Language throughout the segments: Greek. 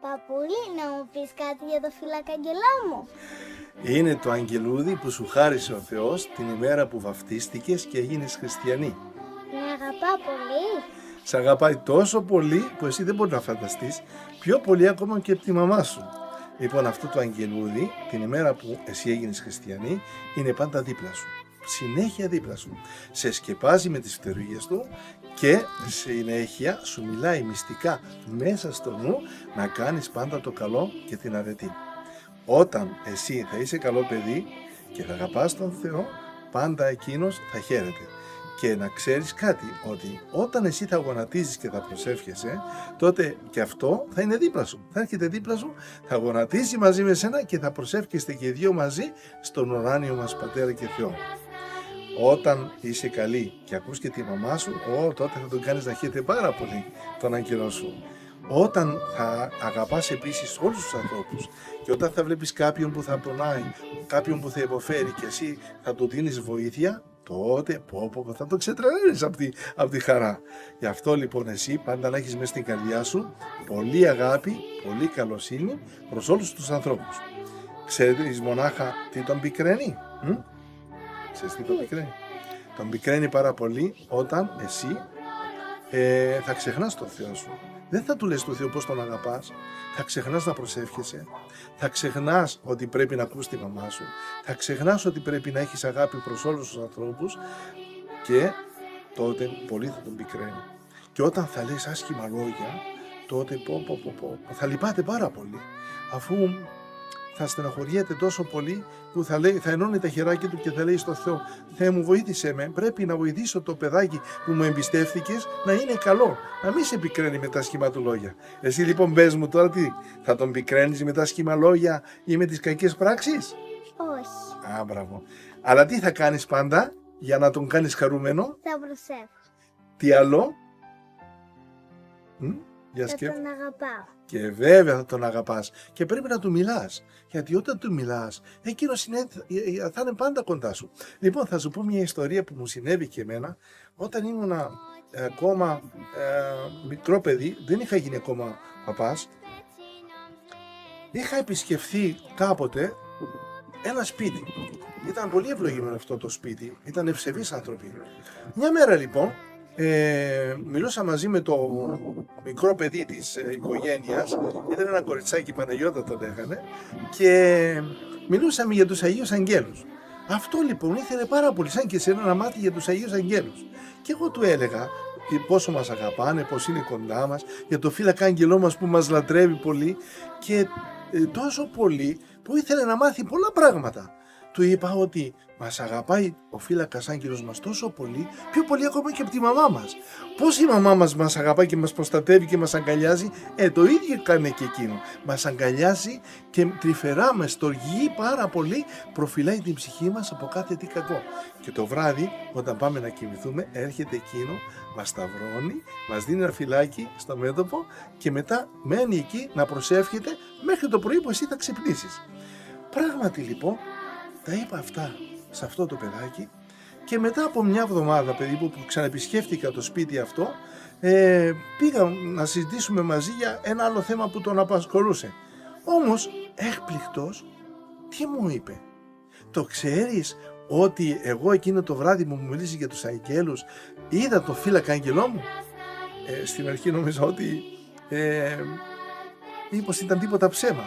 Παππούλη, να μου πεις κάτι για το φύλακα-αγγελό μου? Είναι το αγγελούδι που σου χάρισε ο Θεός την ημέρα που βαφτίστηκες και έγινες χριστιανή. Με αγαπά πολύ. Σ' αγαπάει τόσο πολύ που εσύ δεν μπορείς να φανταστείς, πιο πολύ ακόμα και από τη μαμά σου. Λοιπόν, αυτό το αγγελούδι, την ημέρα που εσύ έγινες χριστιανή, είναι πάντα δίπλα σου. Συνέχεια δίπλα σου. Σε σκεπάζει με τις φτερούγες του και συνέχεια σου μιλάει μυστικά μέσα στο νου να κάνεις πάντα το καλό και την αρετή. Όταν εσύ θα είσαι καλό παιδί και θα αγαπάς τον Θεό, πάντα εκείνος θα χαίρεται. Και να ξέρεις κάτι, ότι όταν εσύ θα γονατίζεις και θα προσεύχεσαι, τότε και αυτό θα είναι δίπλα σου. Θα έρχεται δίπλα σου, θα γονατίζει μαζί με σένα και θα προσεύχεστε και οι δύο μαζί στον ουράνιο μας Πατέρα και Θεό. Όταν είσαι καλή και ακούς και τη μαμά σου, τότε θα τον κάνεις να χαίρεται πάρα πολύ τον άγγελό σου. Όταν θα αγαπάς επίσης όλους τους ανθρώπους και όταν θα βλέπεις κάποιον που θα πονάει, κάποιον που θα υποφέρει και εσύ θα του δίνεις βοήθεια, τότε θα το ξετρελαίνεις από τη χαρά. Γι' αυτό λοιπόν εσύ πάντα να έχεις μέσα στην καρδιά σου πολύ αγάπη, πολύ καλοσύνη προς όλους τους ανθρώπους. Ξέρεις μονάχα τι τον πικραίνει? Ξέρεις τι τον πικραίνει? Τον πικραίνει πάρα πολύ όταν εσύ θα ξεχνάς τον Θεό σου. Δεν θα του λες του Θεού πώς τον αγαπάς, θα ξεχνάς να προσεύχεσαι, θα ξεχνάς ότι πρέπει να ακούς τη μαμά σου, θα ξεχνάς ότι πρέπει να έχεις αγάπη προς όλους τους ανθρώπους και τότε πολύ θα τον πικραίνει. Και όταν θα λες άσχημα λόγια, τότε θα λυπάται πάρα πολύ, αφού θα στεναχωριέται τόσο πολύ που θα ενώνει τα χεράκια του και θα λέει στο Θεό: Θεέ μου, βοήθησέ με, πρέπει να βοηθήσω το παιδάκι που μου εμπιστεύτηκες να είναι καλό, να μην σε πικραίνει με τα άσχημα του λόγια. Εσύ λοιπόν πες μου τώρα τι, θα τον πικραίνεις με τα άσχημα λόγια ή με τις κακές πράξεις? Όχι. Μπράβο. Αλλά τι θα κάνεις πάντα για να τον κάνεις χαρούμενο? Θα προσεύχω. Τι άλλο? Θα τον αγαπάω. Και βέβαια θα τον αγαπάς και πρέπει να του μιλάς, γιατί όταν του μιλάς εκείνος θα είναι πάντα κοντά σου. Λοιπόν, θα σου πω μια ιστορία που μου συνέβη και εμένα όταν ήμουν ακόμα μικρό παιδί, δεν είχα γίνει ακόμα παπάς. Είχα επισκεφθεί κάποτε ένα σπίτι. Ήταν πολύ ευλογημένο αυτό το σπίτι, ήταν ευσεβείς άνθρωποι. Μια μέρα λοιπόν μιλούσα μαζί με το μικρό παιδί της οικογένειας, ήταν ένα κοριτσάκι, Παναγιώτα το λέγανε, και μιλούσαμε για τους Αγίους Αγγέλους. Αυτό λοιπόν ήθελε πάρα πολύ, σαν και εσένα, να μάθει για τους Αγίους Αγγέλους. Και εγώ του έλεγα πόσο μας αγαπάνε, πώς είναι κοντά μας, για το φύλακα άγγελό μας που μας λατρεύει πολύ και τόσο πολύ που ήθελε να μάθει πολλά πράγματα. Του είπα ότι μας αγαπάει ο φύλακας άγγελος μας τόσο πολύ, πιο πολύ ακόμα και από τη μαμά μας. Πώς η μαμά μας αγαπάει και μας προστατεύει και μας αγκαλιάζει, το ίδιο κάνει και εκείνο. Μας αγκαλιάζει και τρυφερά με στοργεί πάρα πολύ, προφυλάει την ψυχή μας από κάθε τι κακό. Και το βράδυ, όταν πάμε να κοιμηθούμε, έρχεται εκείνο, μας σταυρώνει, μας δίνει ένα φυλάκι στο μέτωπο και μετά μένει εκεί να προσεύχεται μέχρι το πρωί που εσύ θα ξυπνήσεις. Πράγματι λοιπόν, τα είπα αυτά σε αυτό το παιδάκι και μετά από μια εβδομάδα περίπου που ξαναεπισκέφτηκα το σπίτι αυτό, πήγα να συζητήσουμε μαζί για ένα άλλο θέμα που τον απασχολούσε. Όμως έκπληκτος, τι μου είπε? Το ξέρεις ότι εγώ εκείνο το βράδυ που μου μιλήσει για τους αγγέλους είδα το φύλακα άγγελό μου? Στην αρχή νόμιζα ότι μήπως ήταν τίποτα ψέμα.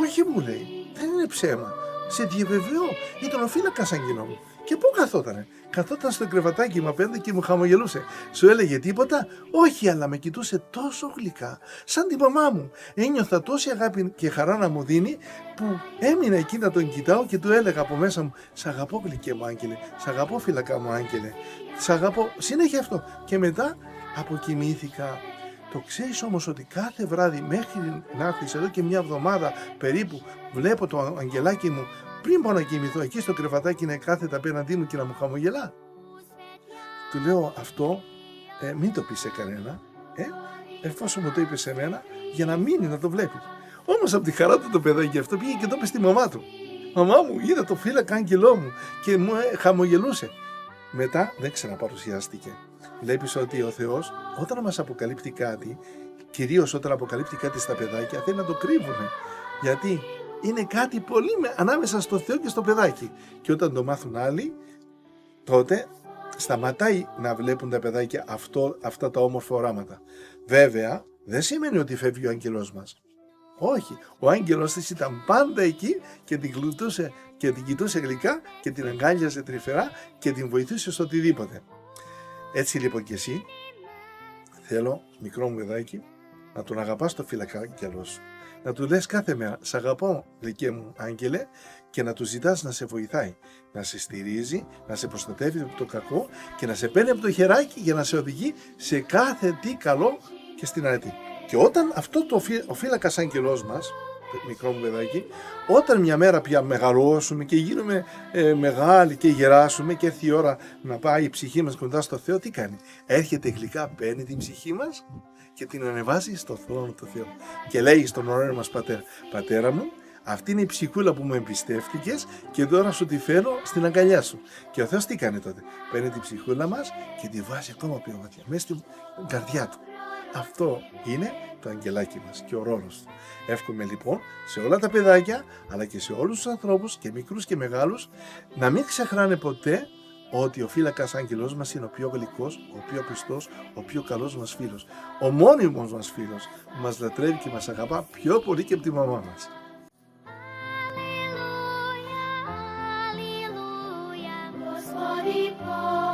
Όχι, μου λέει, δεν είναι ψέμα. Σε διαβεβαιώ, ήταν ο φύλακας άγγελό μου. Και πού καθότανε? Καθόταν στο κρεβατάκι μου απέναντι και μου χαμογελούσε. Σου έλεγε τίποτα? Όχι, αλλά με κοιτούσε τόσο γλυκά, σαν τη μαμά μου. Ένιωθα τόση αγάπη και χαρά να μου δίνει, που έμεινα εκεί να τον κοιτάω και του έλεγα από μέσα μου: Σ' αγαπώ, γλυκέ μου άγγελε, σ' αγαπώ, φύλακα μου άγγελε, σ' αγαπώ. Συνέχεια αυτό. Και μετά αποκοιμήθηκα. Το ξέρεις όμως ότι κάθε βράδυ μέχρι να έρθεις εδώ και μια εβδομάδα περίπου, βλέπω το αγγελάκι μου πριν πάω να κοιμηθώ εκεί στο κρεβατάκι να κάθεται απέναντί μου και να μου χαμογελά? Του λέω αυτό μην το πεις σε κανένα, εφόσον μου το είπες σε μένα, για να μείνει να το βλέπεις. Όμως από τη χαρά του το παιδάκι αυτό πήγε και το είπε στη μαμά του. Μαμά μου, είδα το φύλακα άγγελό μου και μου χαμογελούσε. μετά δεν ξαναπαρουσιάστηκε. Βλέπεις ότι ο Θεός όταν μας αποκαλύπτει κάτι, κυρίως όταν αποκαλύπτει κάτι στα παιδάκια, θέλει να το κρύβουνε. Γιατί είναι κάτι πολύ ανάμεσα στο Θεό και στο παιδάκι. Και όταν το μάθουν άλλοι, τότε σταματάει να βλέπουν τα παιδάκια αυτά τα όμορφα οράματα. Βέβαια, δεν σημαίνει ότι φεύγει ο άγγελός μας. Όχι, ο άγγελος της ήταν πάντα εκεί και την κοιτούσε γλυκά και την αγκάλιαζε τρυφερά και την βοηθούσε στο οτιδήποτε. Έτσι λοιπόν και εσύ, θέλω μικρό μου παιδάκι να τον αγαπάς το φύλακα άγγελό σου. Να του λες κάθε μέρα, σ' αγαπώ γλυκέ μου άγγελε, και να του ζητάς να σε βοηθάει, να σε στηρίζει, να σε προστατεύει από το κακό και να σε παίρνει από το χεράκι για να σε οδηγεί σε κάθε τι καλό και στην αρετή. Και όταν αυτό ο φύλακας άγγελός μας, μικρό μου παιδάκι, όταν μια μέρα πια μεγαλώσουμε και γίνουμε μεγάλοι και γεράσουμε και έρθει η ώρα να πάει η ψυχή μας κοντά στο Θεό, τι κάνει? Έρχεται γλυκά, παίρνει την ψυχή μας και την ανεβάζει στο θρόνο του Θεού και λέει στον ωραίο μας πατέρα, πατέρα μου, αυτή είναι η ψυχούλα που μου εμπιστεύτηκες και τώρα σου τη φέρω στην αγκαλιά σου. Και ο Θεός τι κάνει τότε? Παίρνει την ψυχούλα μας και τη βάζει ακόμα πιο βαθιά μέσα στην καρδιά του. Αυτό είναι το αγγελάκι μας και ο ρόλος του. Εύχομαι λοιπόν σε όλα τα παιδάκια, αλλά και σε όλους τους ανθρώπους και μικρούς και μεγάλους, να μην ξεχνάνε ποτέ ότι ο φύλακας άγγελός μας είναι ο πιο γλυκός, ο πιο πιστός, ο πιο καλός μας φίλος. Ο μόνιμος μας φίλος που μας λατρεύει και μας αγαπά πιο πολύ και από τη μαμά μας. Господи,